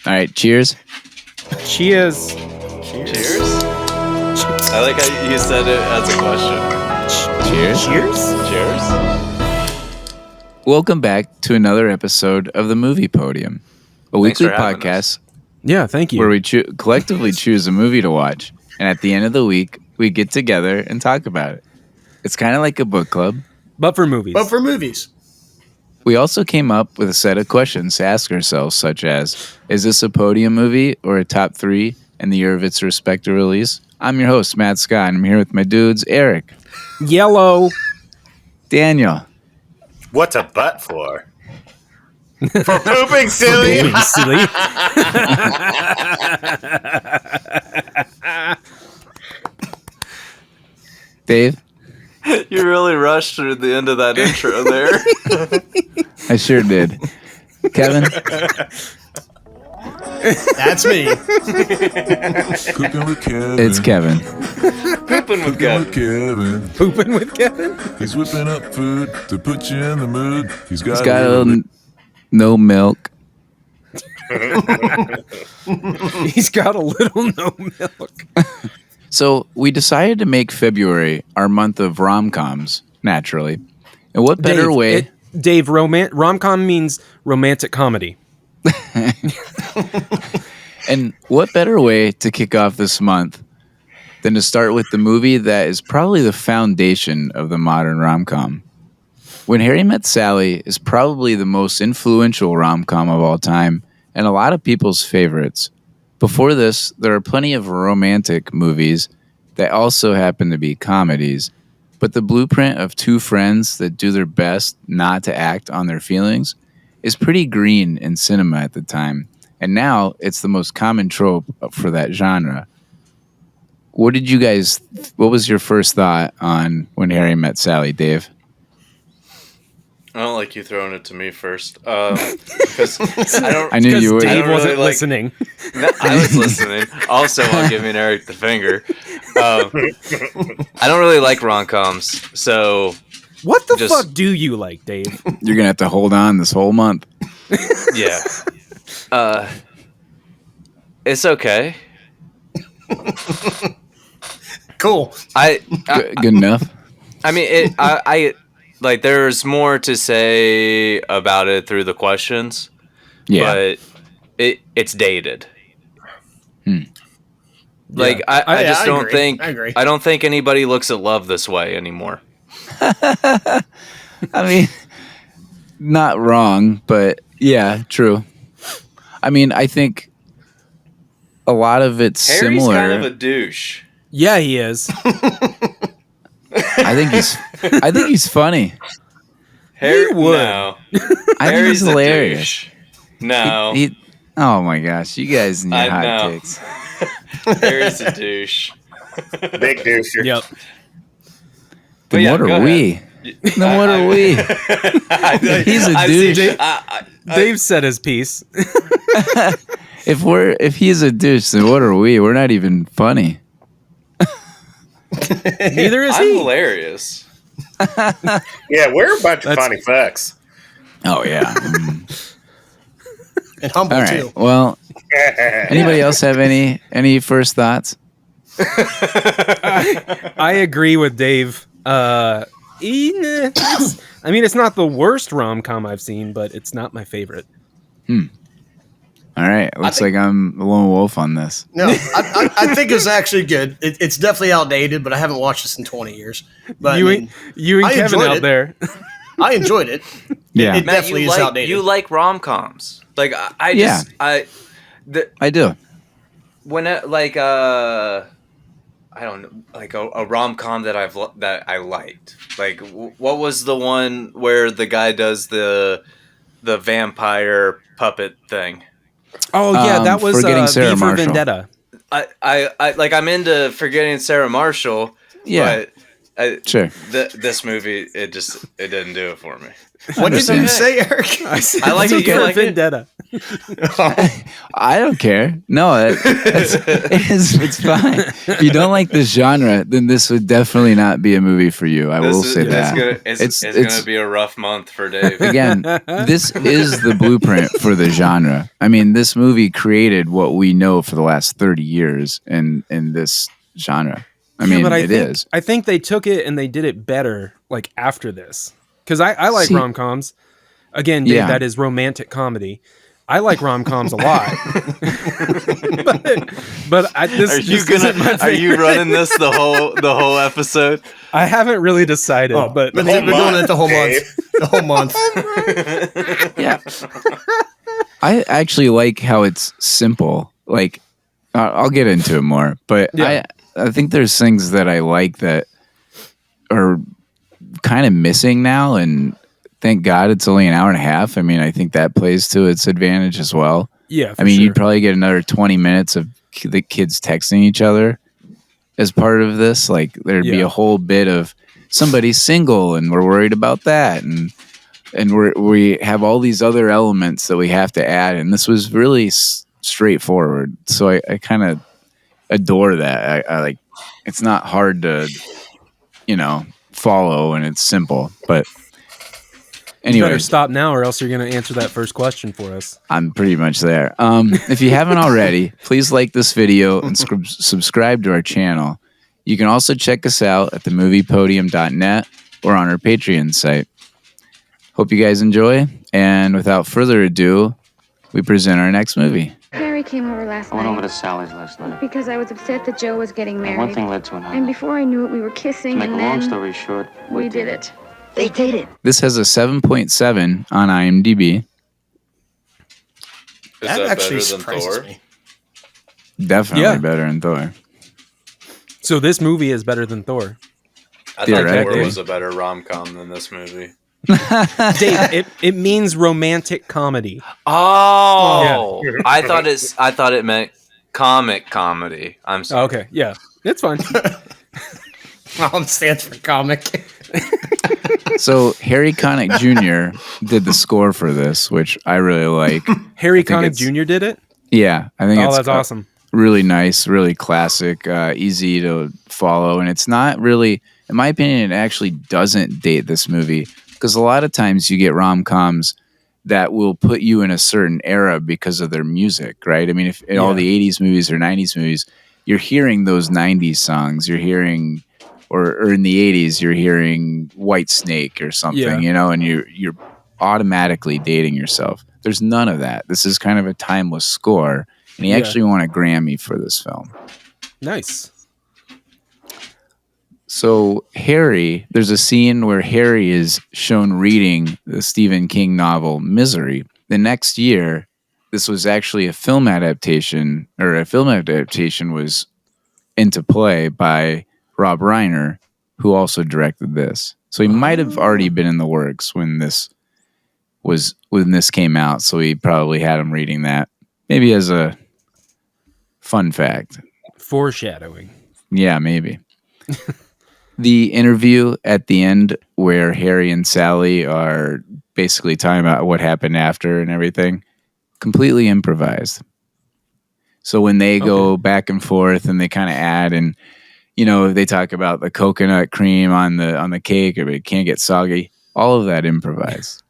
All right, cheers. Cheers. Cheers? I like how you said it as a question. Cheers. Cheers? Welcome back to another episode of the Movie Podium, a Thanks weekly for having podcast Yeah, thank you. where we collectively choose a movie to watch, and at the end of the week, we get together and talk about it. It's kind of like a book club. But for movies. We also came up with a set of questions to ask ourselves, such as, is this a podium movie or a top 3 in the year of its respective release? I'm your host, Matt Scott, and I'm here with my dudes, Eric, Yellow. Daniel, What's a butt for? For pooping, silly. Being silly. Dave. You really rushed through the end of that intro there. I sure did. Kevin. That's me. Cooking with Kevin. It's Kevin. Pooping with Cooking with Kevin. Kevin. Pooping with Kevin. He's whipping up food to put you in the mood. He's It's got, got a a little no milk. He's got a little no milk. So we decided to make February our month of rom-coms, naturally. And what better way... Dave, rom-com means romantic comedy. And what better way to kick off this month than to start with the movie that is probably the foundation of the modern rom-com? When Harry Met Sally is probably the most influential rom-com of all time and a lot of people's favorites. Before this, there are plenty of romantic movies that also happen to be comedies, but the blueprint of two friends that do their best not to act on their feelings is pretty green in cinema at the time, and now it's the most common trope for that genre. What was your first thought on When Harry Met Sally, Dave? I don't like you throwing it to me first. Because I knew you would. Dave wasn't really listening. I was listening. Also, while giving Eric the finger. I don't really like rom-coms, so... What the fuck do you like, Dave? You're going to have to hold on this whole month. Yeah. It's okay. Cool. Good enough. I mean, I like. There's more to say about it through the questions. Yeah. But it's dated. Like I just I don't agree. think. I agree. I don't think anybody looks at love this way anymore. I mean, not wrong, but yeah, true. I mean, I think a lot of it's Harry's similar. kind of a douche. Yeah, he is. I think he's funny. Harry would. No. I think Harry's he's a hilarious. douche. No. Oh my gosh, you guys and your I hot know. takes. Harry's a douche. Big doucher. Yep. Then yeah, what go are we? Then what are we? He's a douche. Dave said his piece. If he's a douche, then what are we? We're not even funny. Neither is I'm he. hilarious. Yeah, we're a bunch of funny fucks. Oh yeah. And humble, All right. too. Well, anybody else have any first thoughts? I agree with Dave. It's not the worst rom-com I've seen, but it's not my favorite. All right. Looks like I'm the lone wolf on this. No, I think it's actually good. It's definitely outdated, but I haven't watched this in 20 years. But You I and mean, I Kevin enjoyed out it. there. I enjoyed it. Yeah. It definitely is outdated. You like rom-coms. Like I Yeah. just I do. when I don't know, like a rom-com that I liked. Like what was the one where the guy does the vampire puppet thing? Oh yeah, that was Forgetting Sarah V for Marshall. Vendetta. I'm into Forgetting Sarah Marshall. Yeah. But Sure. This movie, it didn't do it for me. What did you say, Eric? I like it. You like it? Vendetta. I don't care. No, it's fine. If you don't like this genre, then this would definitely not be a movie for you. I will say that. It's going to be a rough month for Dave. Again, this is the blueprint for the genre. I mean, this movie created what we know for the last 30 years in this genre. I mean, it is. I think they took it and they did it better, like after this, because I like rom-coms. Again, Dave, that is romantic comedy. I like rom-coms a lot. but are you running this the whole episode? I haven't really decided, but we're doing it the whole month. The whole month. Yeah. I actually like how it's simple. Like, I'll get into it more, but I think there's things that I like that are kind of missing now, and thank God it's only an hour and a half. I mean, I think that plays to its advantage as well. Yeah, I mean, you'd probably get another 20 minutes of the kids texting each other as part of this. Like, there'd be a whole bit of somebody's single, and we're worried about that, and we have all these other elements that we have to add, and this was really straightforward. So I kind of adore that. I like, it's not hard to, follow, and it's simple, but anyway. You better stop now or else you're going to answer that first question for us. I'm pretty much there. If you haven't already, please like this video and subscribe to our channel. You can also check us out at themoviepodium.net or on our Patreon site. Hope you guys enjoy, and without further ado, we present our next movie. Harry came over last night. I went over to Sally's last night. Because I was upset that Joe was getting married. One thing led to another. And before I knew it, we were kissing, To make and a long then story short, we did it. They did it. This has a 7.7 on IMDb. Is That that actually better than surprises Thor? me. Definitely better than Thor. So this movie is better than Thor. I Yeah, thought right. Thor was a better rom-com than this movie. Dave, it means romantic comedy. Oh, I thought it meant comic comedy. I'm sorry. Okay, yeah, it's fine. Stands for comic. So Harry Connick Jr. did the score for this, which I really like. Harry Connick Jr. did it? Yeah, I think it's that's awesome. Really nice, really classic, easy to follow, and it's not really, in my opinion, it actually doesn't date this movie, because a lot of times you get rom-coms that will put you in a certain era because of their music, right? I mean, if in all the 80s movies or 90s movies, you're hearing those 90s songs, you're hearing, or in the 80s, you're hearing White Snake or something, and you're automatically dating yourself. There's none of that. This is kind of a timeless score, and he actually won a Grammy for this film. Nice. So Harry, there's a scene where Harry is shown reading the Stephen King novel Misery. The next year, this was actually a film adaptation was into play by Rob Reiner, who also directed this. So he might have already been in the works when this came out. So he probably had him reading that, maybe as a fun fact. Foreshadowing. Yeah, maybe. The interview at the end where Harry and Sally are basically talking about what happened after and everything, completely improvised. So when they go back and forth and they kind of add, and they talk about the coconut cream on the cake, or it can't get soggy, all of that improvised.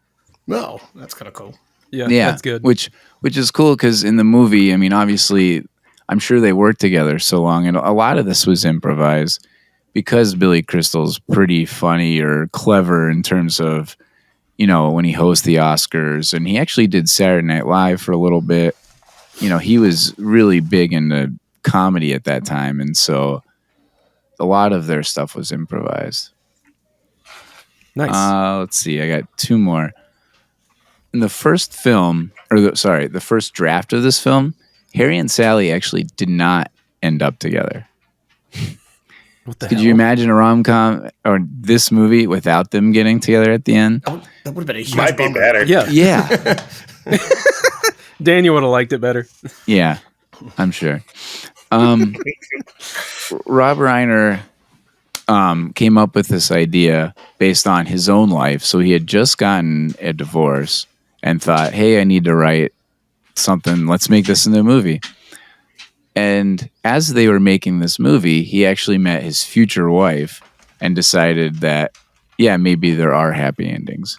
No, that's kind of cool. Yeah, that's good. Which is cool, because in the movie, I mean, obviously, I'm sure they worked together so long, and a lot of this was improvised. Because Billy Crystal's pretty funny or clever in terms of, when he hosts the Oscars, and he actually did Saturday Night Live for a little bit. He was really big into comedy at that time, and so a lot of their stuff was improvised. Nice. Let's see, I got two more. In the first film, the first draft of this film, Harry and Sally actually did not end up together. What the Could hell? you imagine a rom-com or this movie without them getting together at the end? That would have been a huge Might be bummer. better. Yeah. Yeah. Daniel would have liked it better. Yeah, I'm sure. Rob Reiner came up with this idea based on his own life. So he had just gotten a divorce and thought, hey, I need to write something. Let's make this into a movie. And as they were making this movie, he actually met his future wife and decided that, yeah, maybe there are happy endings.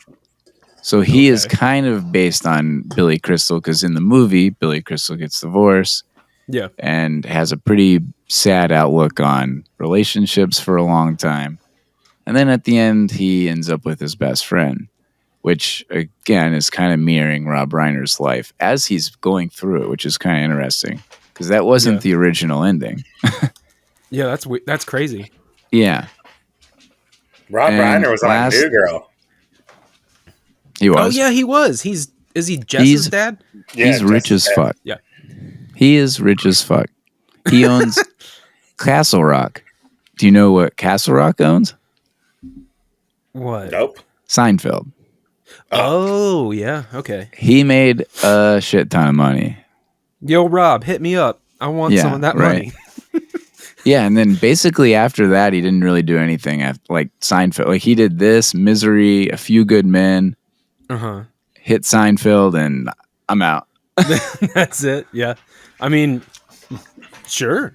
So he is kind of based on Billy Crystal, because in the movie, Billy Crystal gets divorced. Yeah. And has a pretty sad outlook on relationships for a long time. And then at the end, he ends up with his best friend, which again is kind of mirroring Rob Reiner's life as he's going through it, which is kind of interesting because that wasn't the original ending. Yeah, that's crazy. Yeah. Rob Reiner was on New Girl. He was. Oh yeah, he was. Is he Jess's dad? Yeah, he's rich as fuck. Yeah. He is rich as fuck. He owns Castle Rock. Do you know what Castle Rock owns? What? Nope. Seinfeld. Oh, yeah. Okay. He made a shit ton of money. Yo, Rob, hit me up. I want some of that money. Yeah, and then basically after that, he didn't really do anything like Seinfeld. Like he did this, Misery, A Few Good Men, hit Seinfeld, and I'm out. That's it. Yeah. I mean, sure.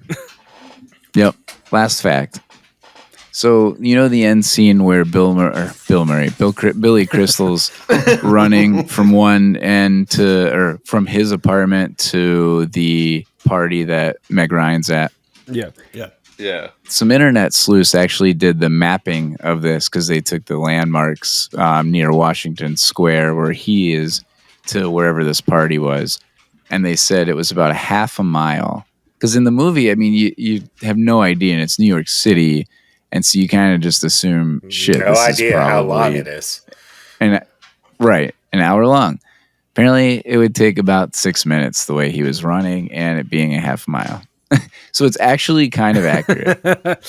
Yep. Last fact. So you know the end scene where Billy Crystal's running from one end from his apartment to the party that Meg Ryan's at. Yeah. Some internet sleuths actually did the mapping of this because they took the landmarks near Washington Square where he is to wherever this party was. And they said it was about a half a mile. Because in the movie, I mean, you have no idea, and it's New York City. And so you kind of just assume, shit, no idea how long it is. And right, an hour long. Apparently, it would take about 6 minutes the way he was running and it being a half mile. So it's actually kind of accurate,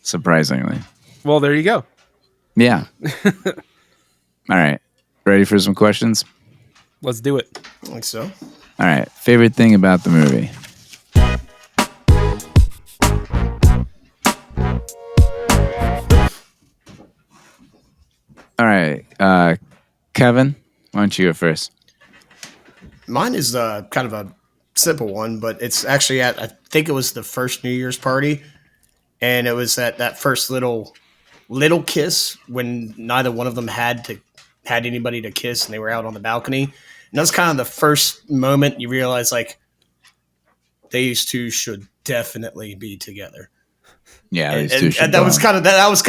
surprisingly. Well, there you go. Yeah. All right. Ready for some questions? Let's do it. I think so. All right. Favorite thing about the movie? All right. Kevin, why don't you go first? Mine is kind of a simple one, but it's actually I think it was the first New Year's party. And it was that first little kiss when neither one of them had anybody to kiss and they were out on the balcony. And that's kind of the first moment you realize like these two should definitely be together. Yeah, and that was kind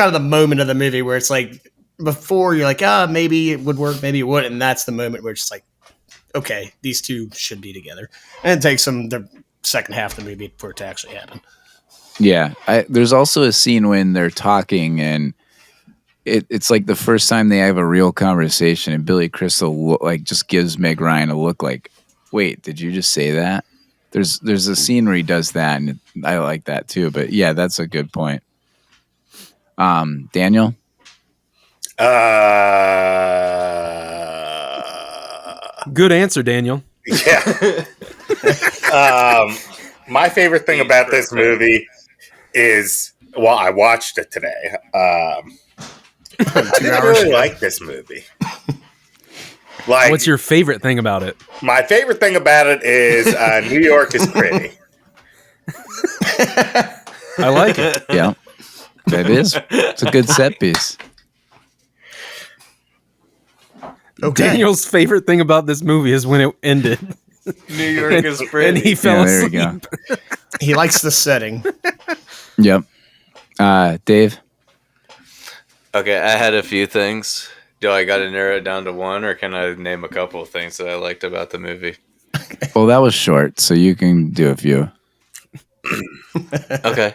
of the moment of the movie where it's like before you're like, maybe it would work, maybe it wouldn't, and that's the moment where it's just like, okay, these two should be together. And it takes them the second half of the movie for it to actually happen. Yeah, there's also a scene when they're talking and it's like the first time they have a real conversation, and Billy Crystal just gives Meg Ryan a look like, wait, did you just say that? There's a scene where he does that, and I like that too. But yeah, that's a good point. Daniel? Good answer, Daniel. Yeah. My favorite thing about this movie is, well, I watched it today. I didn't really like this movie. Like, what's your favorite thing about it? My favorite thing about it is New York is pretty. I like it. Yeah, that is. It's a good set piece. Okay. Daniel's favorite thing about this movie is when it ended. New York is pretty. And he fell asleep. There you go. He likes the setting. Yep. Dave? Okay, I had a few things. Do I got to narrow it down to one, or can I name a couple of things that I liked about the movie? Well, that was short, so you can do a few. Okay.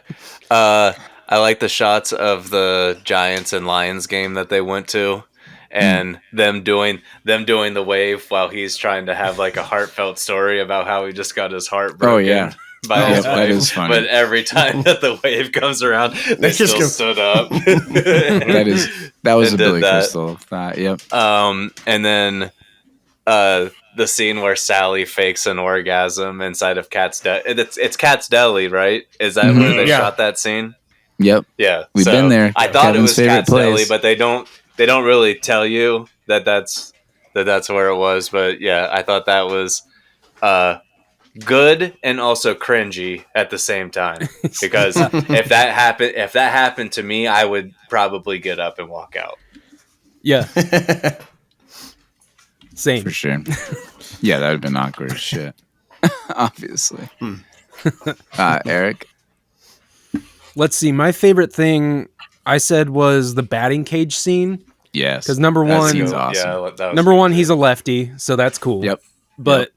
I like the shots of the Giants and Lions game that they went to, and them doing the wave while he's trying to have like a heartfelt story about how he just got his heart broken. Oh yeah. By his that wife. is funny. But every time that the wave comes around, they still stood up. that was a Billy Crystal thought. Yep. And then the scene where Sally fakes an orgasm inside of Cat's Deli. It's Cat's Deli, right? Is that where they shot that scene? Yep. Yeah, we've been there. I thought Kevin's it was favorite Cat's Deli, place. but they don't really tell you that's where it was. But yeah, I thought that was good and also cringy at the same time, because if that happened to me, I would probably get up and walk out. Yeah. Same. For sure. Yeah, that would have been awkward as shit. Obviously. Eric? Let's see. My favorite thing I said was the batting cage scene. Yes. Because number that one, scene's awesome. number one, he's a lefty, so that's cool. Yep. But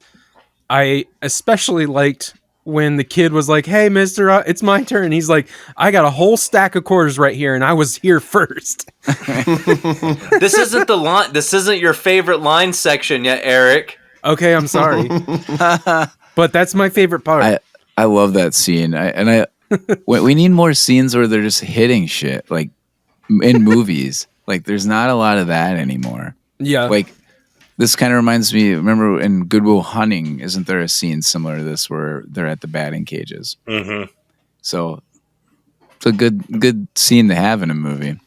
I especially liked when the kid was like, "Hey, mister, it's my turn." He's like, "I got a whole stack of quarters right here, and I was here first." This isn't the line. This isn't your favorite line section yet, Eric. Okay, I'm sorry. But that's my favorite part. I love that scene. We need more scenes where they're just hitting shit, like in movies. Like, there's not a lot of that anymore. Yeah. Like, this kind of reminds me, remember in Good Will Hunting, isn't there a scene similar to this where they're at the batting cages? Mm-hmm. So it's a good scene to have in a movie.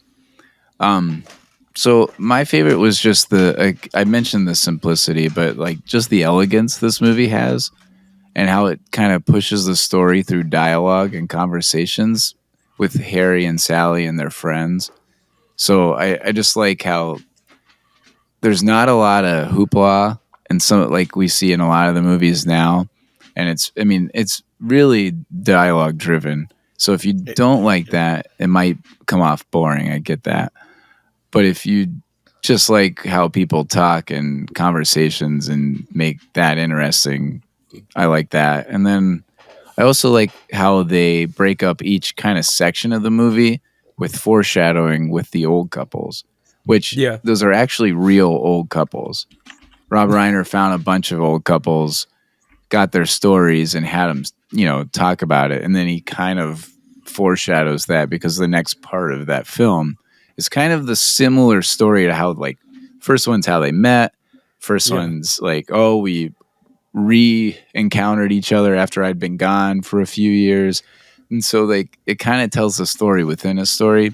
So my favorite was just I mentioned the simplicity, but like just the elegance this movie has and how it kind of pushes the story through dialogue and conversations with Harry and Sally and their friends. So I just like how there's not a lot of hoopla and some like we see in a lot of the movies now. And it's really dialogue driven. So if you don't like that, it might come off boring. I get that. But if you just like how people talk and conversations and make that interesting, I like that. And then I also like how they break up each kind of section of the movie with foreshadowing with the old couples, which those are actually real old couples. Rob Reiner found a bunch of old couples, got their stories and had them, talk about it. And then he kind of foreshadows that because the next part of that film is kind of the similar story to how, like, first one's how they met. First one's like, oh, we re-encountered each other after I'd been gone for a few years. And so like it kind of tells the story within a story,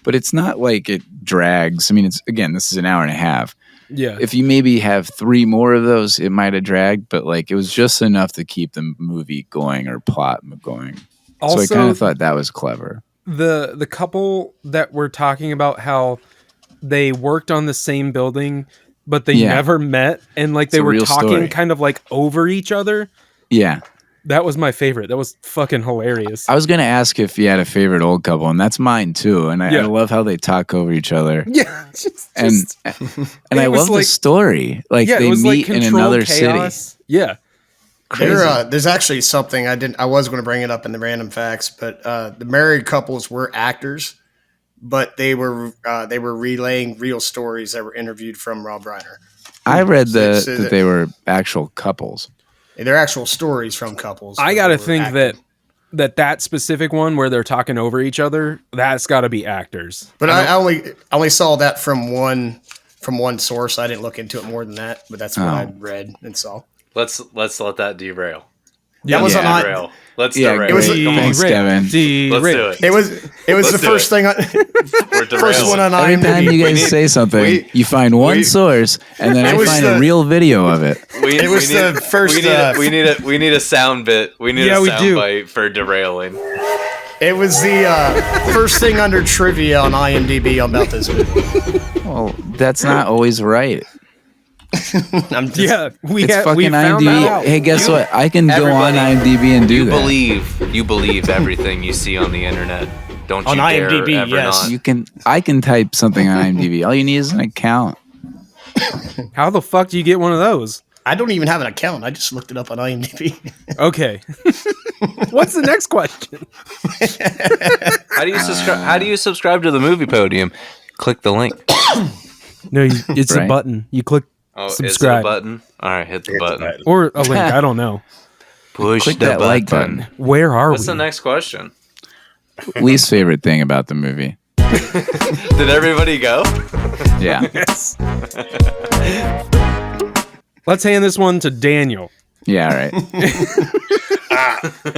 but it's not like it drags. I mean, this is an hour and a half. Yeah. If you maybe have 3 more of those, it might have dragged, but like it was just enough to keep the movie going or plot going. Also, so I kind of thought that was clever. The couple that we're talking about, how they worked on the same building, but they never met, and like they were talking story. Kind of like over each other. Yeah. That was my favorite. That was fucking hilarious. I was going to ask if you had a favorite old couple, and that's mine too. And I love how they talk over each other. Yeah. And I love the story. Like they meet in another city. Yeah. There's actually something I was going to bring it up in the random facts, but the married couples were actors, but they were relaying real stories that were interviewed from Rob Reiner. I read that they were actual couples. They're actual stories from couples. I got to think acting. that specific one where they're talking over each other, that's got to be actors. But I only saw that from one source. I didn't look into it more than that, but that's what I read and saw. Let's let that derail. That was derail. Let's derail. Thanks, Kevin. Let's do it. It was the first thing. First one on IMDb. Every time you guys say something, you find one source, and then I find a real video of it. We need a sound bit. We need a sound bite for derailing. It was the first thing under trivia on IMDb about this movie. Well, that's not always right. We found IMDb. Out. Hey, guess what? I can go on IMDb and do that. You believe everything you see on the internet. Don't you on dare IMDb, ever yes. not. I can type something on IMDb. All you need is an account. How the fuck do you get one of those? I don't even have an account. I just looked it up on IMDb. Okay. What's the next question? How do you subscribe to the Movie Podium? Click the link. No, it's a button. You click subscribe. Is it a button? All right, hit the button. Or a link. I don't know. Push click the that like button. Where are What's the next question? Least favorite thing about the movie. Did everybody go? Yeah. Yes. Let's hand this one to Daniel. Yeah, all right.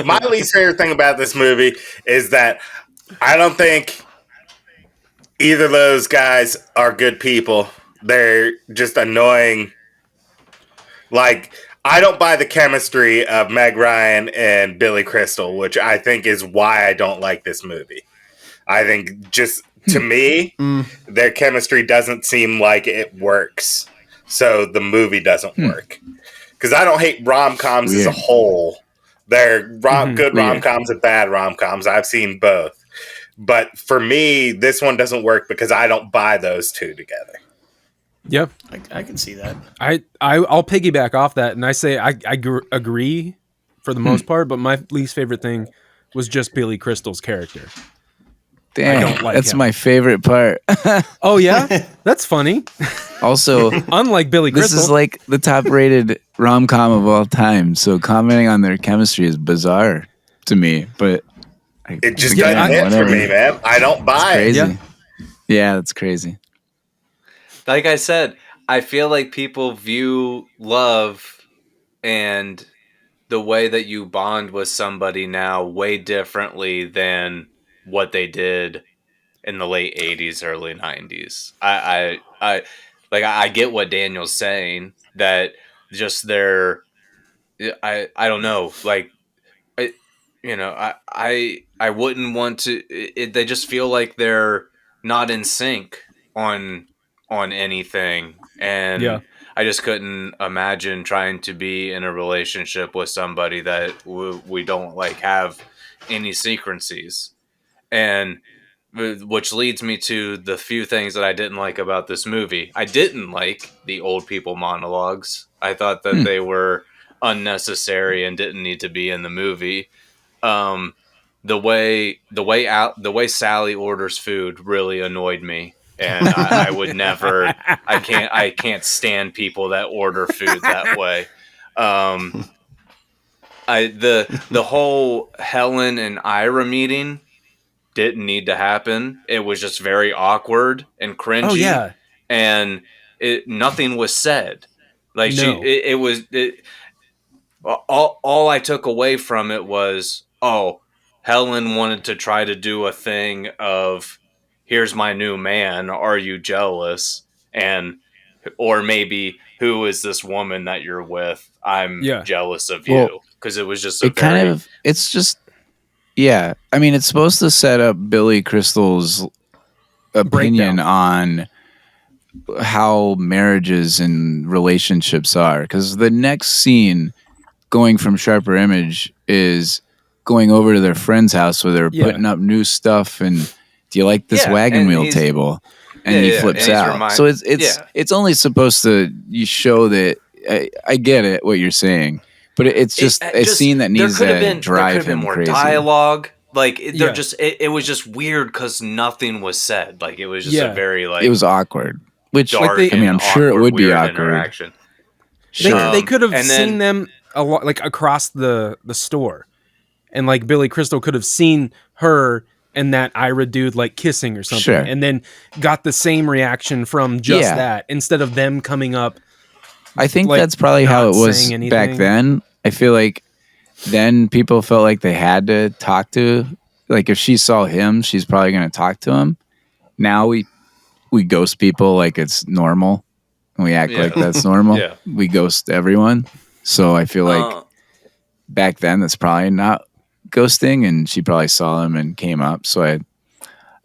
My least favorite thing about this movie is that I don't think either of those guys are good people. They're just annoying. Like, I don't buy the chemistry of Meg Ryan and Billy Crystal, which I think is why I don't like this movie. I think just to me, their chemistry doesn't seem like it works. So the movie doesn't work. Because I don't hate rom-coms as a whole. They're good rom-coms and bad rom-coms. I've seen both. But for me, this one doesn't work because I don't buy those two together. Yep. I can see that. I'll piggyback off that, and I say I agree for the most part, but my least favorite thing was just Billy Crystal's character. Damn, that's my favorite part. Oh yeah, that's funny. Also, unlike Billy Crystal, this is like the top-rated rom-com of all time. So commenting on their chemistry is bizarre to me, but it just doesn't hit for me, man. I don't buy it. Yeah, that's crazy. Like I said, I feel like people view love and the way that you bond with somebody now way differently than what they did in the late 80s, early 90s. I get what Daniel's saying, that just I don't know, like, I wouldn't want to, they just feel like they're not in sync on anything. And I just couldn't imagine trying to be in a relationship with somebody that we don't like have any secrecies. And which leads me to the few things that I didn't like about this movie. I didn't like the old people monologues. I thought that they were unnecessary and didn't need to be in the movie. The way Sally orders food really annoyed me, and I would never. I can't stand people that order food that way. The whole Helen and Ira meeting didn't need to happen. It was just very awkward and cringy. Oh yeah, and nothing was said. Like all I took away from it was, oh, Helen wanted to try to do a thing of, here's my new man, are you jealous? Or maybe, who is this woman that you're with? I'm jealous of you. Because it was just it's just, yeah. I mean, it's supposed to set up Billy Crystal's opinion on how marriages and relationships are. Because the next scene, going from Sharper Image, is going over to their friend's house where they're putting up new stuff. And do you like this wagon wheel table? And he flips out. So it's only supposed to show that I get it, what you're saying, but it's just a scene that needs to drive him more crazy. Dialogue, like they're just it was just weird because nothing was said. Like it was just a very it was awkward. Which dark I'm sure it would be awkward. Interaction. They could have seen them a lot, like across the store, and like Billy Crystal could have seen her and that Ira dude like kissing or something, and then got the same reaction from just that, instead of them coming up. I think that's probably how it was back then. I feel like then people felt like they had to talk to, like if she saw him, she's probably going to talk to him. Now we ghost people like it's normal, and we act like that's normal. We ghost everyone. So I feel like back then that's probably not ghosting, and she probably saw him and came up. So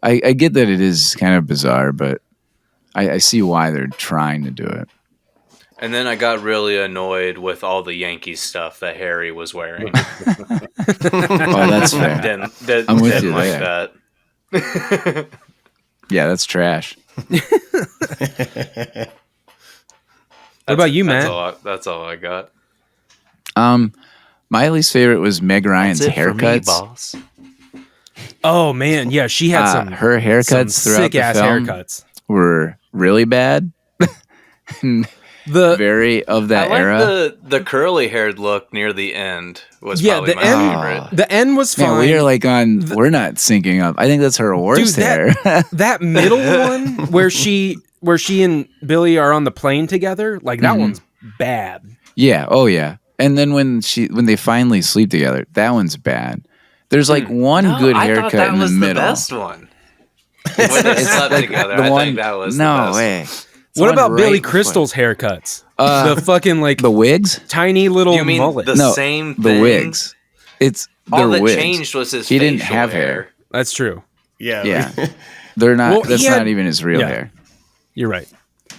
I get that it is kind of bizarre, but I see why they're trying to do it. And then I got really annoyed with all the Yankees stuff that Harry was wearing. That's fair. I'm with you like there. That. Yeah, that's trash. What about you, Matt? That's all I got. My least favorite was Meg Ryan's haircuts. Boss. Oh man, yeah, she had some her haircuts throughout the film haircuts were really bad. Very of that era. The curly haired look near the end was probably my favorite. The end was fine. Man, we are like we're not syncing up. I think that's her worst hair. That middle one where she and Billy are on the plane together, like that one's bad. Yeah. Oh yeah. And then when they finally sleep together, that one's bad. There's like one good haircut that in the was middle. The best one. When they slept together, I think that was the best. Way. What about right Billy before. Crystal's haircuts? The fucking like the wigs, tiny little You mean mullet. the same thing? The wigs. It's all that wigs. changed was his. He didn't have hair. That's true. Yeah. They're not. Well, that's not even his real hair. You're right.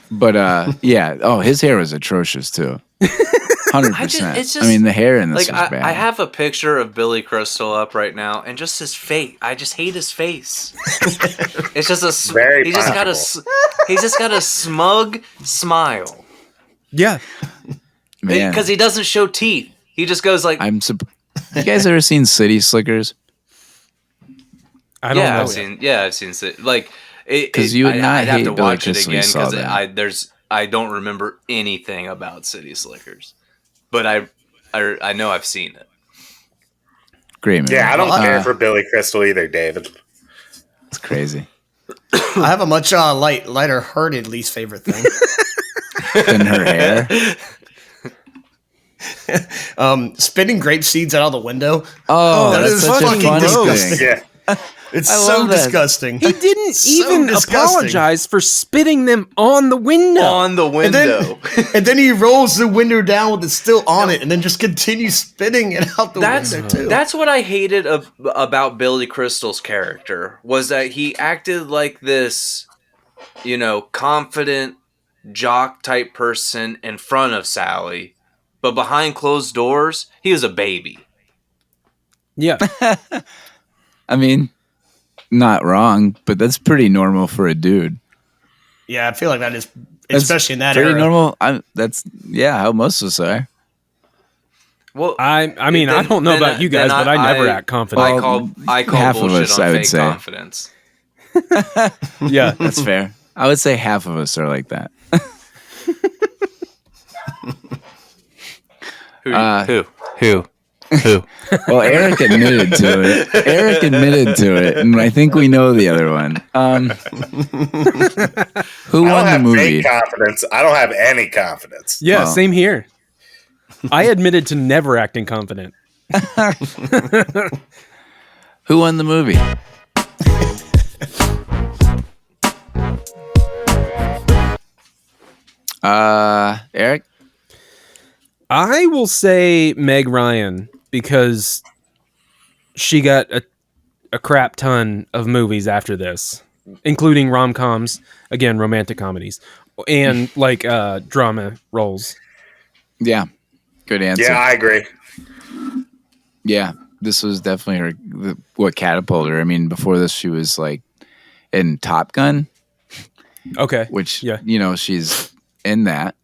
But yeah. Oh, his hair was atrocious too. 100%. I mean, the hair in this was bad. I have a picture of Billy Crystal up right now, and just his face. I just hate his face. It's just a he's just got a smug smile. Yeah, man, because he doesn't show teeth. He just goes like. You guys ever seen City Slickers? I don't know. I've seen like because you would not I'd have hate to Billy watch it Crystal again because I don't remember anything about City Slickers, but I know I've seen it. Great movie. Yeah, I don't care for Billy Crystal either, David. It's crazy. I have a much lighter-hearted least favorite thing. Than her hair. Spitting grape seeds out of the window. Oh, that is such fucking a funny disgusting. thing. Yeah. It's so disgusting. He didn't even apologize for spitting them on the window. On the window. And then he rolls the window down with it still on it and then just continues spitting it out the window too. That's what I hated about Billy Crystal's character, was that he acted like this, confident jock type person in front of Sally, but behind closed doors, he was a baby. Yeah. I mean, not wrong, but that's pretty normal for a dude. Yeah, I feel like that is, especially in that pretty era. normal. That's how most of us are. Well, I mean, I don't know about you guys, but I never act confident. I call half of bullshit us, on I would fake say. confidence. Yeah, that's fair. I would say half of us are like that. Who? Well, Eric admitted to it. And I think we know the other one. Who won the movie? Confidence. I don't have any confidence. Yeah, same here. I admitted to never acting confident. Who won the movie? Eric? I will say Meg Ryan because she got a crap ton of movies after this, including rom-coms, again, romantic comedies, and like drama roles. Yeah. Good answer. Yeah, I agree. Yeah, this was definitely what catapulted her. I mean, before this, she was like in Top Gun. Okay. Which, she's in that.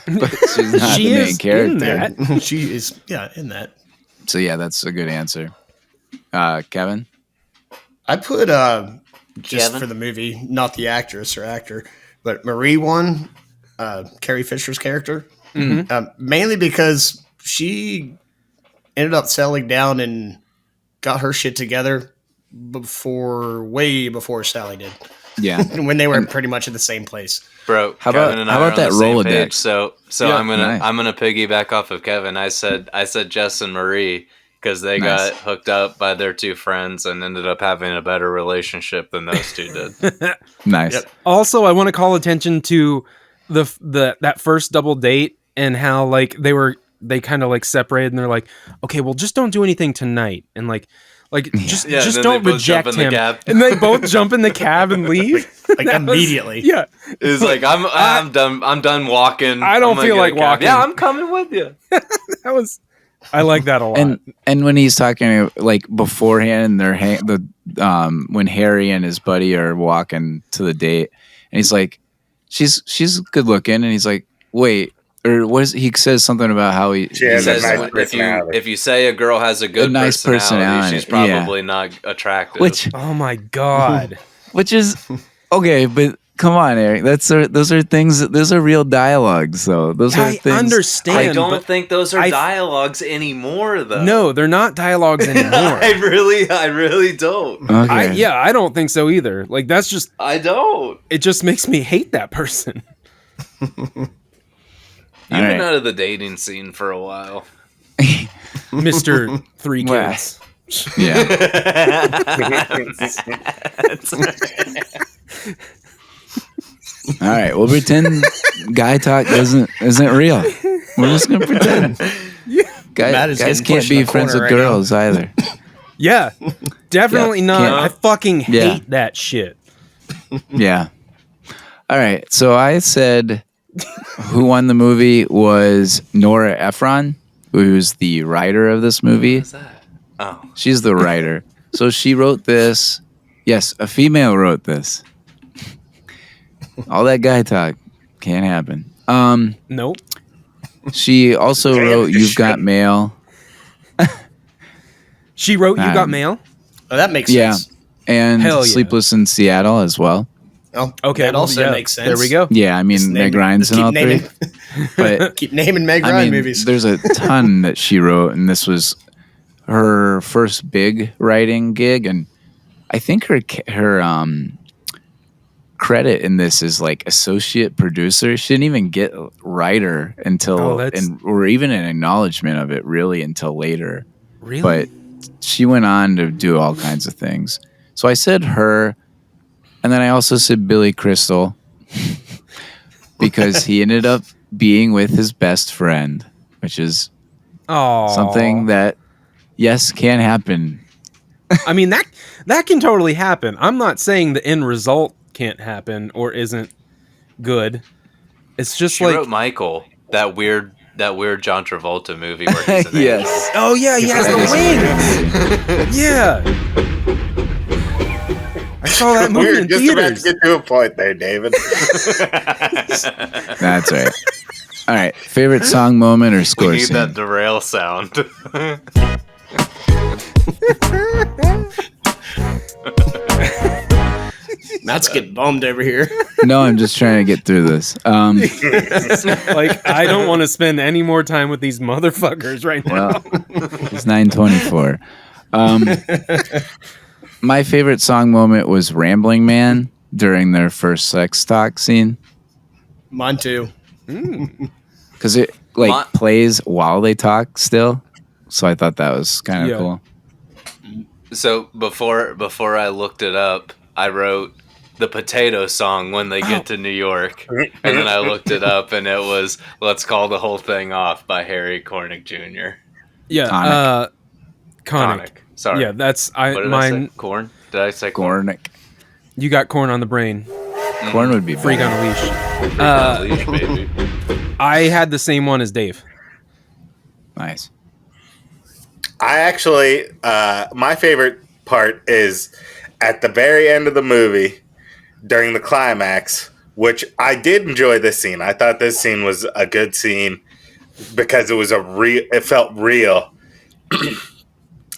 But she's not she the main is character. In that. She is, in that. So, yeah, that's a good answer. Kevin? I put, just for the movie, not the actress or actor, but Marie won, Carrie Fisher's character. Mm-hmm. Mainly because she ended up settling down and got her shit together way before Sally did. Yeah. When they were pretty much in the same place. Bro, how Kevin about that Rolodex? So yeah, I'm gonna piggyback off of Kevin. I said Jess and Marie because they got hooked up by their two friends and ended up having a better relationship than those two did. Nice. Yep. Also, I want to call attention to that first double date and how like they kind of like separated and they're like, okay, well, just don't do anything tonight, and just don't reject him. And they both jump in the cab and leave like immediately. Yeah, it's like I'm done walking. I don't feel like walking. Yeah, I'm coming with you. I like that a lot. And when he's talking like beforehand, when Harry and his buddy are walking to the date, and he's like, she's good looking, and he's like, wait. Or what is he says something about how he says nice if you say a girl has a good nice personality, she's probably not attractive. Oh my god. Which is okay, but come on, Eric. Those are things. Those are real dialogues, though. Those are things. I understand. I don't think those are dialogues anymore, though. No, they're not dialogues anymore. I really don't. Okay. I don't think so either. Like that's just. I don't. It just makes me hate that person. You've been out of the dating scene for a while. Mr. 3 Kids. Yeah. All right, we'll pretend guy talk isn't real. We're just gonna pretend. Guys can't be friends with girls either. Yeah, definitely not. I fucking hate that shit. Yeah. All right, so I said who won the movie was Nora Ephron, who's the writer of this movie. What is that? Oh, she's the writer. So she wrote this. Yes, a female wrote this. All that guy talk can't happen. Nope. She also wrote You've Got Mail. She wrote You Got Mail? Oh, that makes sense. And Sleepless in Seattle as well. Oh, okay. That also makes sense. There we go. Yeah, I mean, Meg Ryan's in all three. But keep naming Meg Ryan movies. There's a ton that she wrote, and this was her first big writing gig. And I think her credit in this is like associate producer. She didn't even get writer until, or even an acknowledgement of it really until later. Really? But she went on to do all kinds of things. So I said her, and then I also said Billy Crystal because he ended up being with his best friend, which is something that, yes, can happen. I mean, that can totally happen. I'm not saying the end result can't happen or isn't good. It's just she wrote Michael, that weird John Travolta movie where he's an yes. angel. Oh yeah, he has the wings. Yeah. I saw that movie in just theaters. About to get to a point there, David. That's right. All right. Favorite song moment or score We need scene? that derail sound. Matt's getting bummed over here. No, I'm just trying to get through this. Like, I don't want to spend any more time with these motherfuckers right now. Well, it's 9:24. My favorite song moment was Rambling Man during their first sex talk scene. Mine too. Because it plays while they talk still. So I thought that was kind of cool. So before I looked it up, I wrote the Potato Song when they get to New York. And then I looked it up and it was Let's Call the Whole Thing Off by Harry Connick Jr. Yeah. Connick. Sorry. Yeah, that's What did I say? Corn? Did I say corn? Cornick. You got corn on the brain. Corn would be Freak on a leash. Freak on a leash, baby. I had the same one as Dave. Nice. I actually, my favorite part is at the very end of the movie during the climax, which I did enjoy this scene. I thought this scene was a good scene because it was it felt real.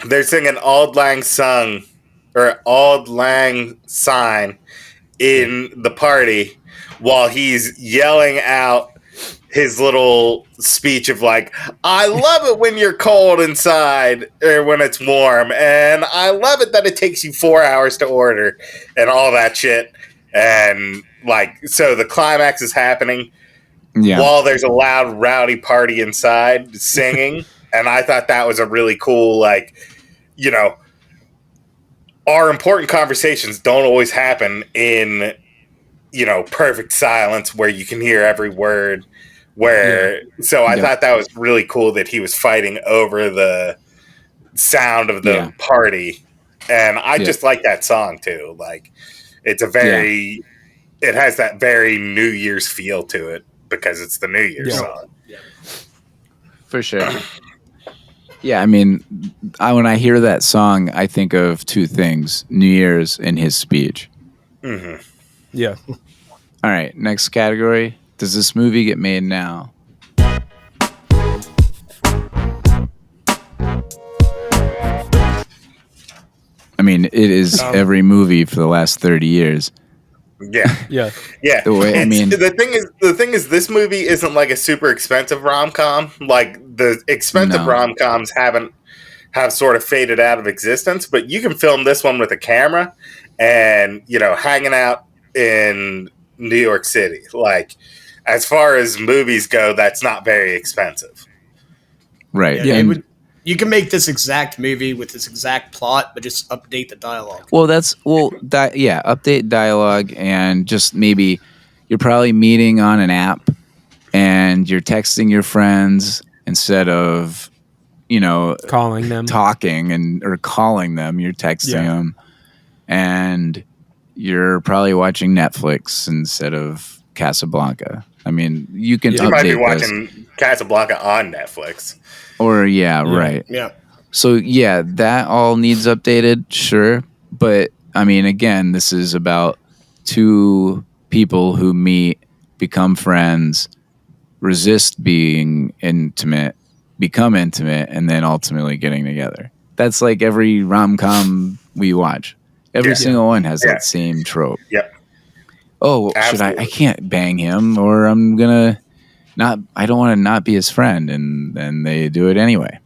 They're singing Auld Lang Syne or Auld Lang Syne in the party while he's yelling out his little speech of like, I love it when you're cold inside or when it's warm, and I love it that it takes you 4 hours to order and all that shit. And like, so the climax is happening while there's a loud, rowdy party inside singing. And I thought that was a really cool, like, you know, our important conversations don't always happen in, you know, perfect silence where you can hear every word. So I thought that was really cool that he was fighting over the sound of the party. And I just like that song too. Like, it's a very, it has that very New Year's feel to it because it's the New Year's song. Yeah. For sure. Yeah, I mean, when I hear that song, I think of two things: New Year's and his speech. Mm-hmm. Yeah. All right, next category. Does this movie get made now? I mean, it is every movie for the last 30 years. Yeah. Yeah. The way, the thing is, this movie isn't like a super expensive rom-com. Like, the expensive rom-coms have sort of faded out of existence, but you can film this one with a camera and, you know, hanging out in New York City. Like, as far as movies go, that's not very expensive. Right. Yeah, You can make this exact movie with this exact plot, but just update the dialogue. Well, update dialogue and just maybe you're probably meeting on an app and you're texting your friends instead of, calling them, talking or calling them. You're texting them, and you're probably watching Netflix instead of Casablanca. I mean, you can. You might be watching Casablanca on Netflix. Or right. Yeah. So that all needs updated, sure. But I mean, again, this is about two people who meet, become friends, resist being intimate, become intimate, and then ultimately getting together. That's like every rom-com we watch. Every single one has that same trope. Yep. Oh, I can't bang him, or I'm gonna not. I don't want to not be his friend, and then they do it anyway.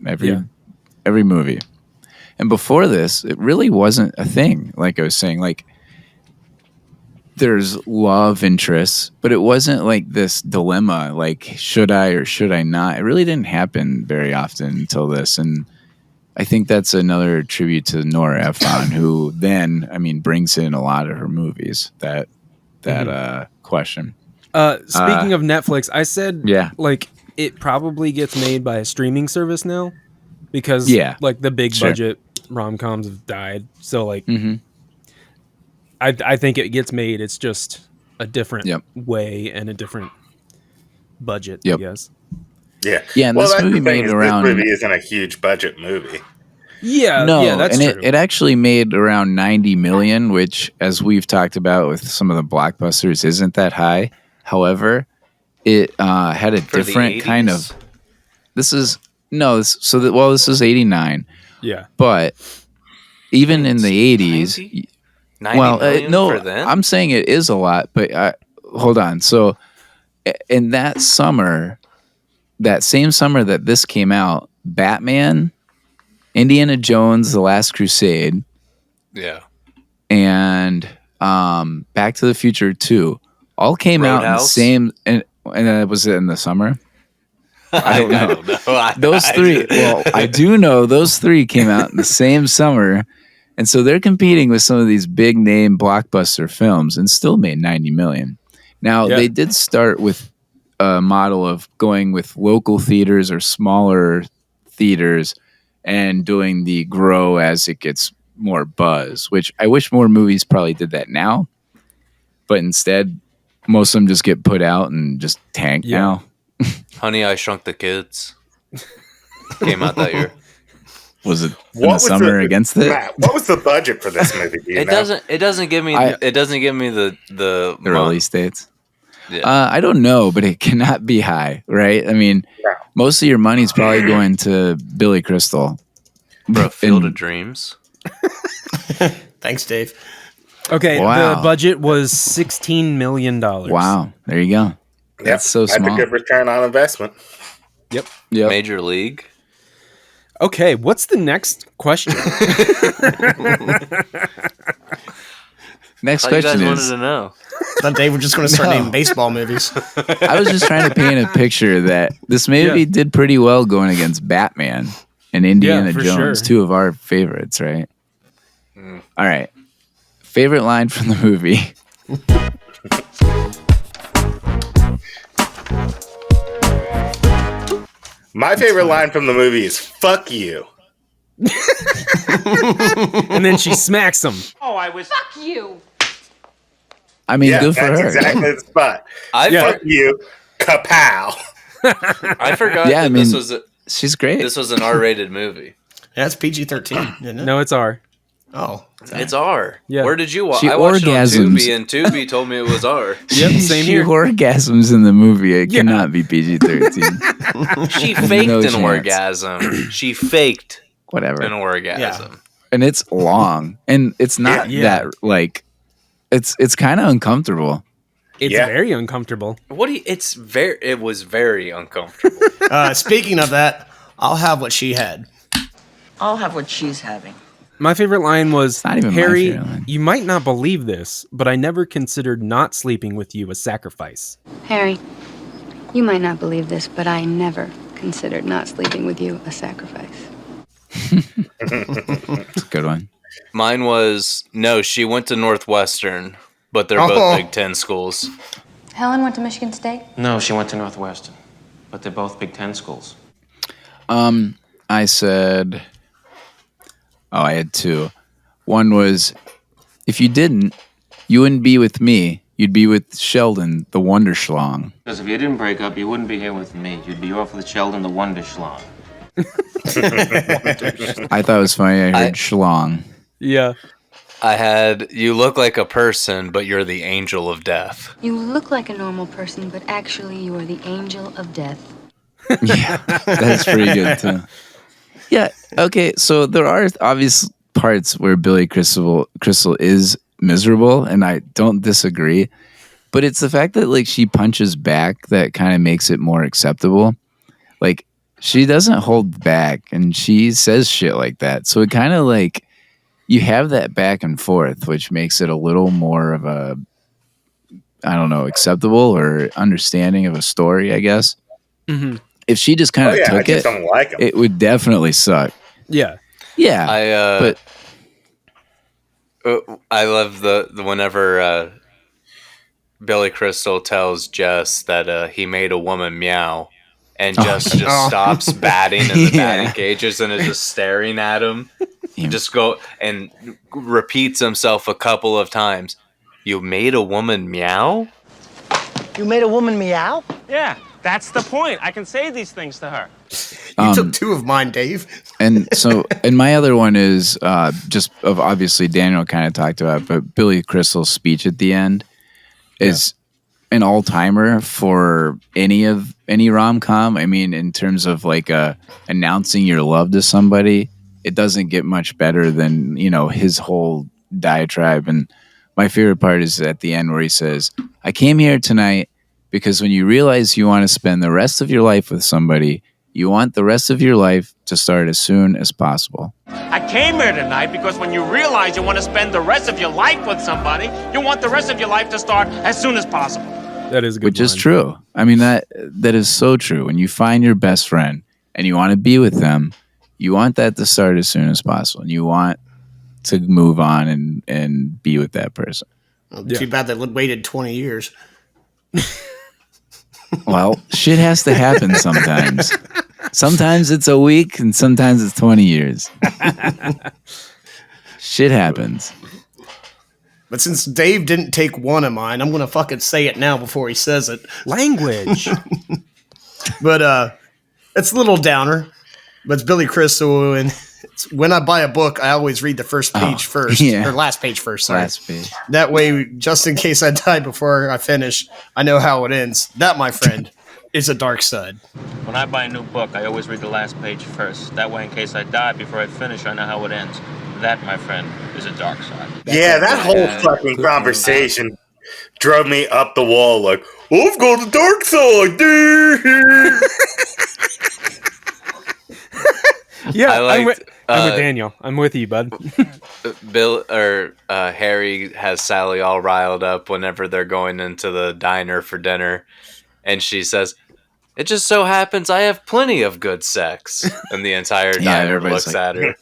Every movie. And before this, it really wasn't a thing. Like I was saying, like there's love interests, but it wasn't like this dilemma, like should I or should I not? It really didn't happen very often until this. And I think that's another tribute to Nora Ephron, who then, brings in a lot of her movies, that question. Speaking of Netflix, I said like it probably gets made by a streaming service now because like the big budget rom-coms have died. So like I think it gets made. It's just a different way and a different budget, I guess. Yeah. Yeah, and this movie made around... This movie isn't a huge budget movie. Yeah, that's true. It actually made around $90 million, which, as we've talked about with some of the blockbusters, isn't that high. However, it had a different kind of... This is 89. Yeah. But even in the 80s... 90 million for then? I'm saying it is a lot, but hold on. So in that summer, that same summer that this came out, Batman, Indiana Jones, The Last Crusade, and Back to the Future 2 all came out in the same, and was it in the summer? I don't know. Those three, I do know those three came out in the same summer. And so they're competing with some of these big name blockbuster films and still made 90 million. Now, they did start with a model of going with local theaters or smaller theaters and doing the grow as it gets more buzz, which I wish more movies probably did that now. But instead, most of them just get put out and just tank now. Honey, I Shrunk the Kids came out that year. Was it in the summer against it? Matt, what was the budget for this movie? It doesn't give me the release dates. Yeah. I don't know, but it cannot be high, right? I mean, most of your money's probably going to Billy Crystal. Bro, Field of Dreams. Thanks, Dave. Okay, the budget was $16 million. Wow, there you go. That's so small. That's a good return on investment. Yep. Major League. Okay, what's the next question? Next question you guys is... wanted to know. I thought Dave was just going to start naming baseball movies. I was just trying to paint a picture that this movie did pretty well going against Batman and Indiana Jones, two of our favorites, right? All right. Favorite line from the movie. My favorite line from the movie is "fuck you," and then she smacks him. Fuck you. I mean, good for her. Exactly the spot. Fuck you, kapow. I forgot. Yeah, this was she's great. This was an R-rated movie. That's PG-13, isn't it? No, it's R. Oh, it's R. Yeah. Where did you watch? I watched orgasms. it on Tubi, and Tubi told me it was R. Yep, same here. She orgasms in the movie. It cannot be PG-13. She faked an orgasm. She faked whatever an orgasm. Yeah. And it's long, and it's not that like. It's kind of uncomfortable. It's very uncomfortable. It was very uncomfortable. Speaking of that, I'll have what she had. I'll have what she's having. My favorite line was, not even Harry, my favorite line. You might not believe this, but I never considered not sleeping with you a sacrifice. Harry, you might not believe this, but I never considered not sleeping with you a sacrifice. That's a good one. Mine was, no, she went to Northwestern, but they're both Big Ten schools. Helen went to Michigan State? No, she went to Northwestern, but they're both Big Ten schools. I said, I had two. One was, if you didn't, you wouldn't be with me. You'd be with Sheldon, the Wonderschlong. Because if you didn't break up, you wouldn't be here with me. You'd be off with Sheldon, the Wonderschlong. I thought it was funny. I heard schlong. Yeah. I had, you look like a person, but you're the angel of death. You look like a normal person, but actually you are the angel of death. Yeah, that's pretty good too. Yeah, okay, so there are obvious parts where Billy Crystal is miserable, and I don't disagree, but it's the fact that like she punches back that kind of makes it more acceptable. Like, she doesn't hold back, and she says shit like that, so it kind of like, you have that back and forth, which makes it a little more of a, I don't know, acceptable or understanding of a story, I guess. Mm-hmm. If she just kind of took it, it would definitely suck. Yeah. Yeah. But I love the whenever Billy Crystal tells Jess that he made a woman meow, and Jess just stops batting in the batting cages and is just staring at him. Just go and repeats himself a couple of times. You made a woman meow? You made a woman meow? Yeah, that's the point. I can say these things to her. You took two of mine, Dave. And my other one is just of obviously Daniel kind of talked about, but Billy Crystal's speech at the end is an all-timer for any rom-com. I mean, in terms of like announcing your love to somebody, it doesn't get much better than, his whole diatribe. And my favorite part is at the end where he says, I came here tonight because when you realize you want to spend the rest of your life with somebody, you want the rest of your life to start as soon as possible. I came here tonight because when you realize you want to spend the rest of your life with somebody, you want the rest of your life to start as soon as possible. That is a good Which is true. I mean, that is so true. When you find your best friend and you want to be with them, you want that to start as soon as possible. And you want to move on and be with that person. Well, too bad they waited 20 years. Well, shit has to happen sometimes. Sometimes it's a week and sometimes it's 20 years. Shit happens. But since Dave didn't take one of mine, I'm going to fucking say it now before he says it. Language. But it's a little downer. But it's Billy Crystal, and when I buy a book, I always read the first page first, or last page first. Sorry. Last page. That way, just in case I die before I finish, I know how it ends. That, my friend, is a dark side. When I buy a new book, I always read the last page first. That way, in case I die before I finish, I know how it ends. That, my friend, is a dark side. Yeah, that whole fucking conversation drove me up the wall like, I've got the dark side, dude. Yeah, I'm with Daniel. I'm with you, bud. Harry has Sally all riled up whenever they're going into the diner for dinner, and she says, "It just so happens I have plenty of good sex," and the entire diner looks at her.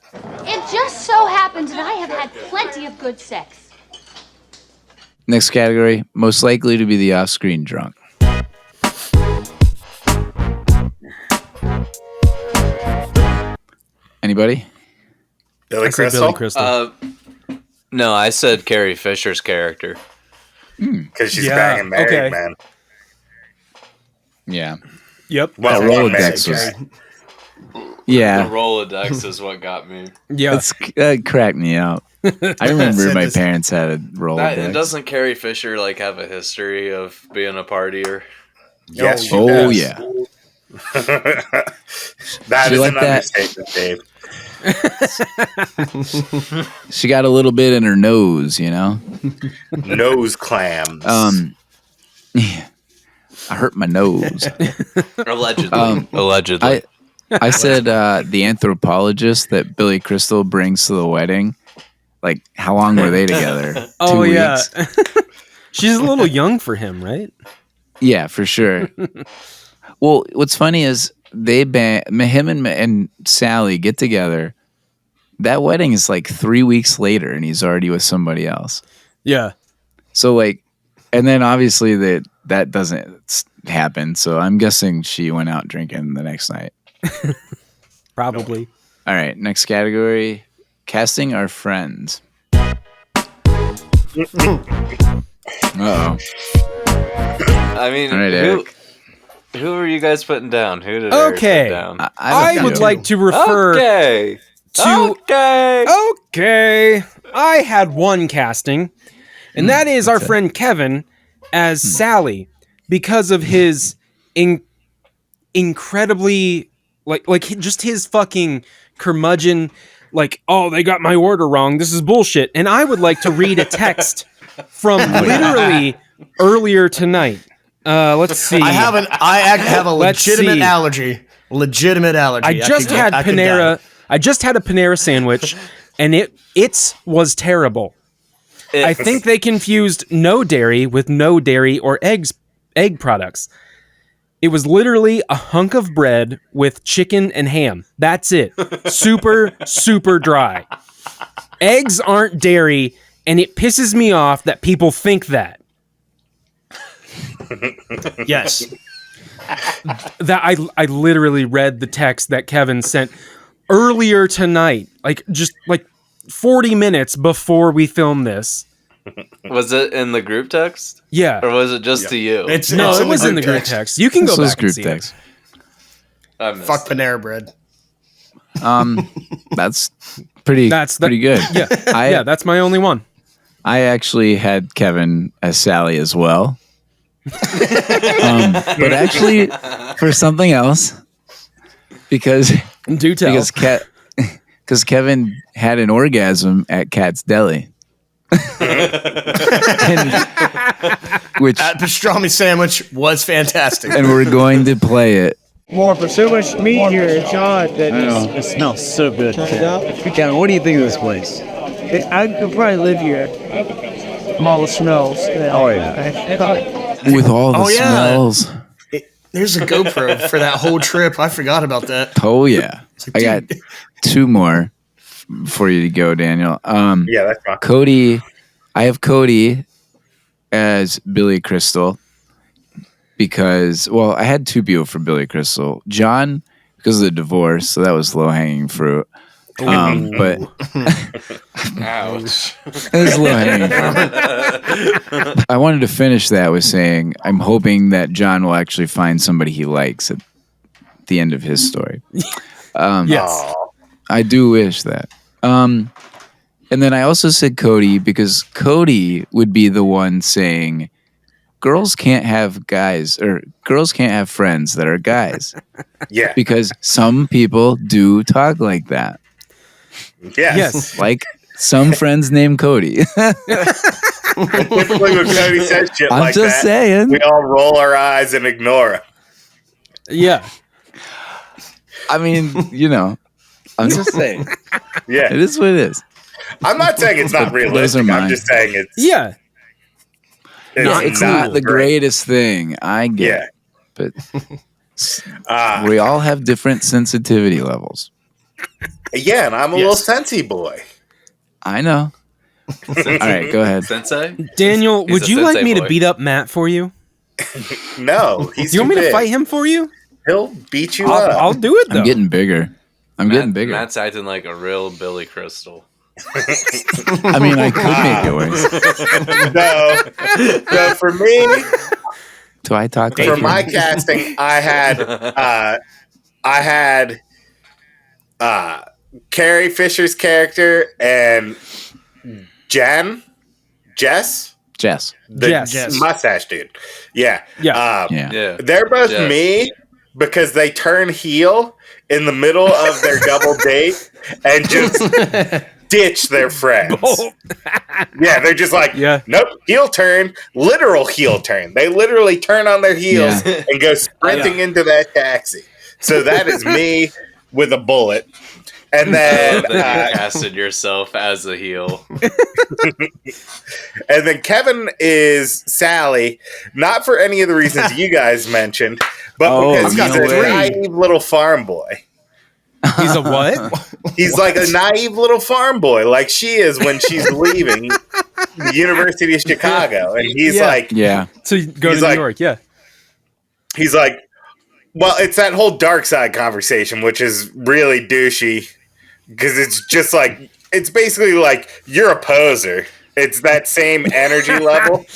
It just so happens that I have had plenty of good sex. Next category, most likely to be the off-screen drunk. Anybody? Billy Crystal? No, I said Carrie Fisher's character. Because she's banging married, man. Yeah. Yep. Well, the Rolodex was... Yeah. The Rolodex is what got me. Yeah. That cracked me out. I remember my parents had a Rolodex. Doesn't Carrie Fisher have a history of being a partier? Yes. Oh, yeah. That is an understatement, Dave. She got a little bit in her nose, Nose clams. Yeah. I hurt my nose. Allegedly. Allegedly. I said the anthropologist that Billy Crystal brings to the wedding. Like, how long were they together? 2 weeks? She's a little young for him, right? Yeah, for sure. Well, what's funny is him and Sally get together. That wedding is like 3 weeks later, and he's already with somebody else. Yeah. So like, and then obviously that doesn't happen. So I'm guessing she went out drinking the next night. Probably. All right, next category: casting our friends. Uh-oh. I mean, all right, who are you guys putting down? Who did Eric put down? I would like to refer Okay. I had one casting, and that is our friend Kevin as Sally, because of his incredibly like just his fucking curmudgeon, like, oh, they got my order wrong. This is bullshit. And I would like to read a text from literally earlier tonight. Let's see. I have a legitimate allergy. Legitimate allergy. I just had a Panera sandwich, and it was terrible. I think they confused no dairy with no dairy or egg products. It was literally a hunk of bread with chicken and ham. That's it. Super, super dry. Eggs aren't dairy, and it pisses me off that people think that. Yes. That I literally read the text that Kevin sent earlier tonight, just 40 minutes before we filmed this. Was it in the group text? Yeah. Or was it just to you? It was in the group text. You can go back and see it. Fuck Panera bread. That's pretty good. Yeah, that's my only one. I actually had Kevin as Sally as well. But actually for something else, because Kevin had an orgasm at Cat's Deli. Which that pastrami sandwich was fantastic, and we're going to play it. More for so much meat here, John. I know, it smells so good. Kevin, what do you think of this place? I could probably live here. From all the smells. Oh yeah. With all the smells. There's a GoPro for that whole trip. I forgot about that. Oh yeah. I got two more for you to go, Daniel. Yeah, that's fine. Cody, I have Cody as Billy Crystal because, well, I had two people for Billy Crystal. John, because of the divorce, so that was low-hanging fruit. But ouch. It was low-hanging fruit. I wanted to finish that with saying I'm hoping that John will actually find somebody he likes at the end of his story. Yes. I do wish that. And then I also said Cody because Cody would be the one saying girls can't have guys or girls can't have friends that are guys. Yeah. Because some people do talk like that. Yes. Like some friends named Cody. Typically when Cody says shit I'm like just that, saying. we all roll our eyes and ignore him. Yeah. I mean, I'm just saying. Yeah. It is what it is. I'm not saying it's not realistic. I'm just saying it's... Yeah. It's not the greatest thing. I get it. But we all have different sensitivity levels. Yeah, and I'm a little sensey boy. I know. All right, go ahead. Sensei? Daniel, would you like me to beat up Matt for you? No. Do you want me to fight him for you? He'll beat you up. I'll do it, though. I'm getting bigger. Getting bigger. Matt's acting like a real Billy Crystal. I mean, I could make it worse. No, for me... Do I talk for my casting, I had Carrie Fisher's character and Jess, the mustache dude. Yeah. They're both me because they turn heel in the middle of their double date and just ditch their friends. Yeah, they're just like, nope, heel turn, literal heel turn. They literally turn on their heels and go sprinting into that taxi. So that is me with a bullet. And then you casted yourself as a heel. And then Kevin is Sally, not for any of the reasons you guys mentioned, but because he's a naive little farm boy. He's a what? He's like a naive little farm boy, like she is when she's leaving the University of Chicago. And he's like... Yeah. So you go to New York, yeah. He's like... Well, it's that whole dark side conversation, which is really douchey. Because it's just like... It's basically like, you're a poser. It's that same energy level.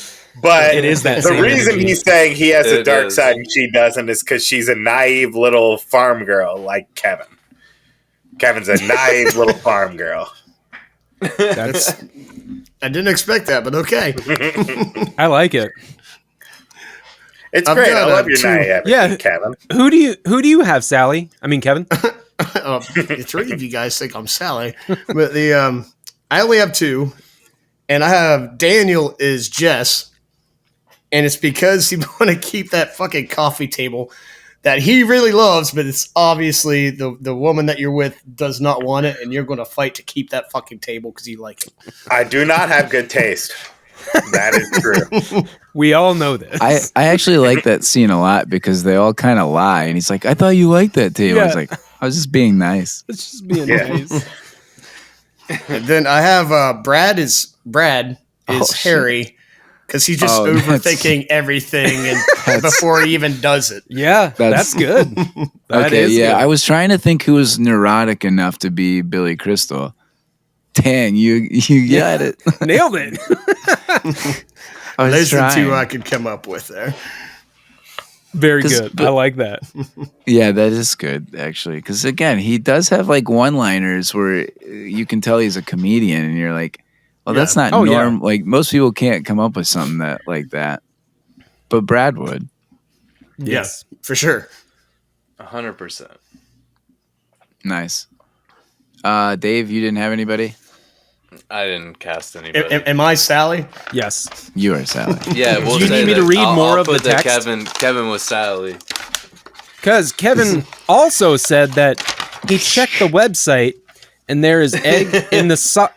But it is that the reason he's saying he has a dark side and she doesn't is because she's a naive little farm girl like Kevin. Kevin's a naive little farm girl. I didn't expect that, but okay. I like it. It's great. I love your naivety, Kevin. Who do you have, Sally? I mean, Kevin. The three of you guys think I'm Sally, but I only have two, and I have Daniel is Jess, and it's because you want to keep that fucking coffee table that he really loves, but it's obviously the woman that you're with does not want it, and you're going to fight to keep that fucking table because you like it. I do not have good taste. That is true. We all know this. I actually like that scene a lot because they all kind of lie, and he's like, "I thought you liked that table." I was like, "I was just being nice." It's just being nice. And then I have Brad is Harry because he's just overthinking everything and before he even does it. Yeah, that's good. That is good. I was trying to think who was neurotic enough to be Billy Crystal. Dan, you got it. Nailed it. Those are the two I could come up with there. Very good. I like that. Yeah, that is good, actually. Because, again, he does have, like, one-liners where you can tell he's a comedian, and you're like, well, that's not normal. Yeah. Like, most people can't come up with something that like that. But Brad would. Yes, for sure. 100%. Nice. Dave, you didn't have anybody? I didn't cast anybody. Am I Sally? Yes. You are Sally. Yeah, we'll Do you need me to read more of the text? Kevin was Sally. Because Kevin also said that he checked the website and there is egg in the sauce.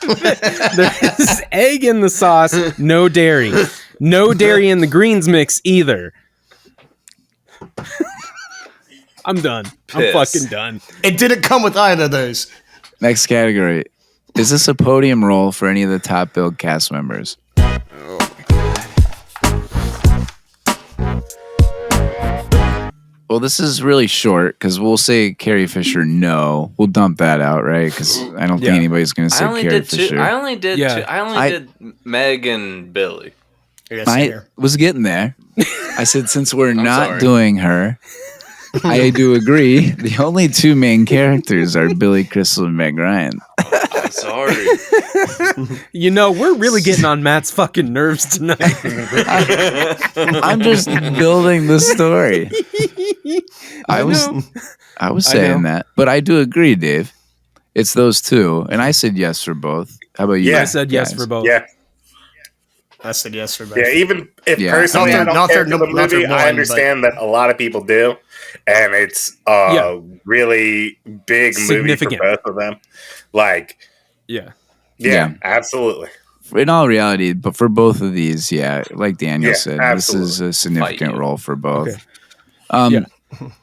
There is egg in the sauce, no dairy. No dairy in the greens mix either. I'm done. I'm fucking done. It didn't come with either of those. Next category. Is this a podium role for any of the top billed cast members? Well, this is really short because we'll say Carrie Fisher, no. We'll dump that out, right? Because I don't think anybody's going to say Carrie Fisher. I only did Meg and Billy. I was getting there. I said, since we're not doing her, I do agree. The only two main characters are Billy Crystal and Meg Ryan. I'm sorry. We're really getting on Matt's fucking nerves tonight. I'm just building the story. I was saying that, but I do agree, Dave. It's those two, and I said yes for both. How about you? I said yes for both. Yeah. I said yes for both. Yeah, even if personally I don't care for the movie, I understand that a lot of people do, and it's a really big movie for both of them. Like, yeah, absolutely. In all reality, but for both of these, like Daniel said, absolutely. This is a significant role for both. Okay.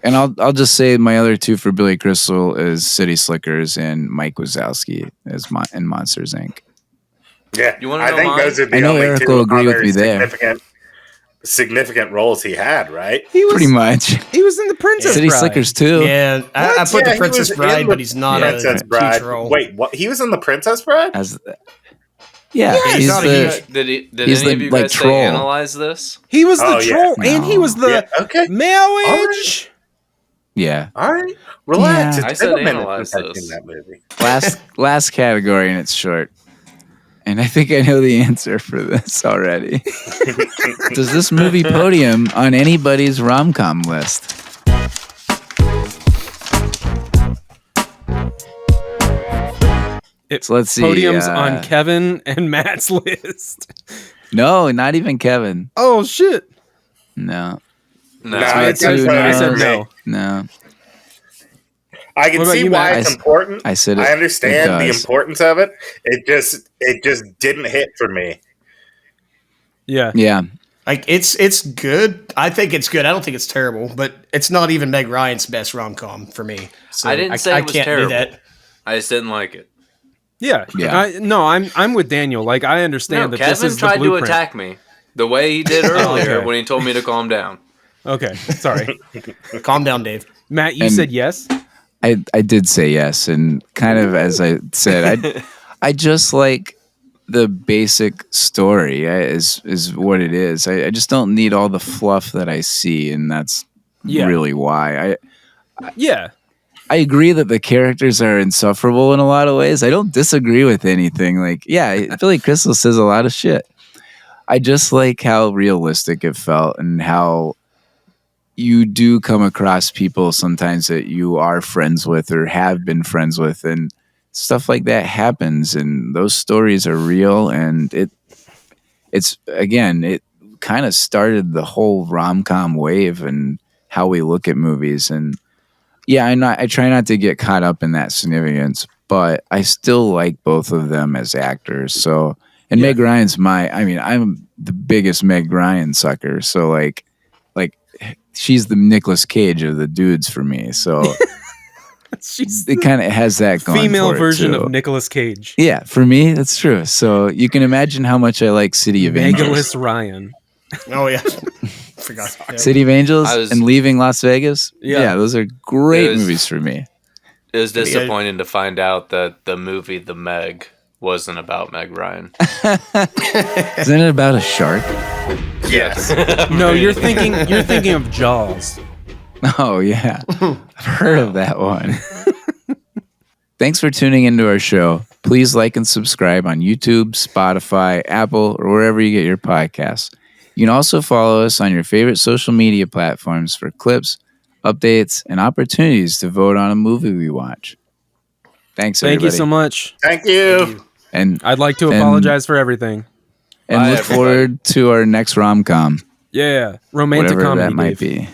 And I'll just say my other two for Billy Crystal is City Slickers and Mike Wazowski as in Monsters Inc. Yeah, I think those are the only Eric two will agree with me there. Significant roles he had, right? Pretty much. He was in the Princess City Bride. Slickers too. Yeah, I put the Princess Bride, but he's not Princess a Bride. huge role. Wait, what? He was in the Princess Bride? He's Did any of you guys troll. analyze this? He was the troll, and he was the marriage. Yeah. All right. Relax. Yeah. I said analyze this. That movie. Last category, and it's short. And I think I know the answer for this already. Does this movie podium on anybody's rom-com list? So let's see. Podiums on Kevin and Matt's list. No, not even Kevin. Oh, shit. No. No, I said no. No. I can see why it's important. I said I understand the importance of it. It just didn't hit for me. Yeah. Yeah. Like it's good. I think it's good. I don't think it's terrible, but it's not even Meg Ryan's best rom-com for me. So I didn't say it was can't terrible. do that. I just didn't like it. Yeah. I'm with Daniel. Like I understand that Kevin this is the tried blueprint. to attack me the way he did earlier when he told me to calm down. Okay, sorry. Calm down, Dave. Matt, you said yes? I did say yes, and kind of as I said, I just like the basic story is what it is. I just don't need all the fluff that I see, and that's really why. I agree that the characters are insufferable in a lot of ways. I don't disagree with anything. Like, Billy Crystal says a lot of shit. I just like how realistic it felt and how you do come across people sometimes that you are friends with or have been friends with, and stuff like that happens, and those stories are real, and it kind of started the whole rom-com wave and how we look at movies. And I try not to get caught up in that significance, but I still like both of them as actors. So, and Meg Ryan's I'm the biggest Meg Ryan sucker. So like she's the Nicolas Cage of the dudes for me. So it kind of has that going female for it version too. of Nicolas Cage. Yeah, for me, that's true. So you can imagine how much I like City of Angels. Nicholas Ryan. Oh yeah, forgot. City of Angels and Leaving Las Vegas. Yeah, those are great movies for me. It was disappointing to find out that the movie The Meg wasn't about Meg Ryan. Isn't it about a shark? Yes. No, you're thinking of Jaws. Oh yeah, I've heard of that one. Thanks for tuning into our show. Please like and subscribe on YouTube, Spotify, Apple, or wherever you get your podcasts. You can also follow us on your favorite social media platforms for clips, updates, and opportunities to vote on a movie we watch. Thanks, everybody. Thank you so much. Thank you. And I'd like to apologize for everything. And look forward to our next rom-com. Yeah, romantic whatever comedy. that might Dave. be.